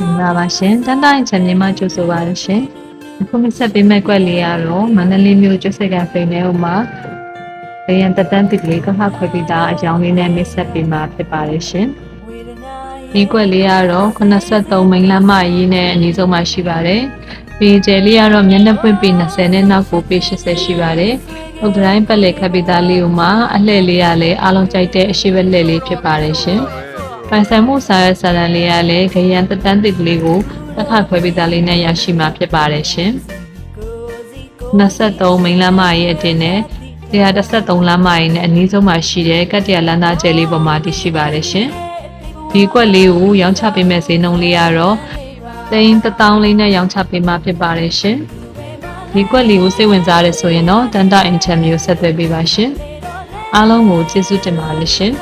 လာပါရှင်တန်းတိုင်းချန်မြန်မာကျိုးဆိုပါရရှင်အခုမဆက်ပေးမဲ့ကွက်လေးကတော့မန္တလေးမြို့ကျွတ်စက်ကဖိနေဦးမှာဗယံတတန်းတစ်လေးကဟခွဲပြီးသားအကြောင်းလေးနဲ့မဆက်ပေးမှာဖြစ်ပါတယ်ရှင်ဒီကွက်လေးကတော့83မိန်းလမ်းမကြီးနဲ့အနီးဆုံးမှာရှိပါတယ်ပေကျယ်လေးကတော့မျက်နှာပွင့်ပေ20နဲ့နောက်ကိုပေ80ရှိပါတယ်ဥပတိုင်းပတ်လေခပ်ပြီးသားလေးဦးမှာအလှည့်လေးရလဲအားလုံးကြိုက်တဲ့အရှိပဲလှည့်လေးဖြစ်ပါတယ်ရှင်ပိုင်ဆိုင်မှုစာရွက်စာတမ်းလေးရလဲခရံတတန်းတစ်လေးကိုတစ်ခါခွဲပြီးသားလေးနဲ့ရရှိမှာဖြစ်ပါတယ်ရှင်23မိန်းလမ်းမရဲ့အတင်နဲ့113လမ်းမရဲ့အနည်းဆုံးမှာရှိတဲ့ကတ္တရလမ်းသားကျဲလေးပေါ်မှာတည်ရှိပါတယ်ရှင်ဒီကွက်လေးကိုရောင်းချပေးမဲ့ဈေးနှုန်းလေးကတော့1000လေးနဲ့ရောင်းချပေးမှာဖြစ်ပါတယ်ရှင်ဒီကွက်လေးကိုစိတ်ဝင်စားရဆိုရင်တော့တန်တာအင်ချမ်မျိုးဆက်သွယ်ပေးပါရှင်အားလုံးကိုကျေးဇူးတင်ပါတယ်ရှင်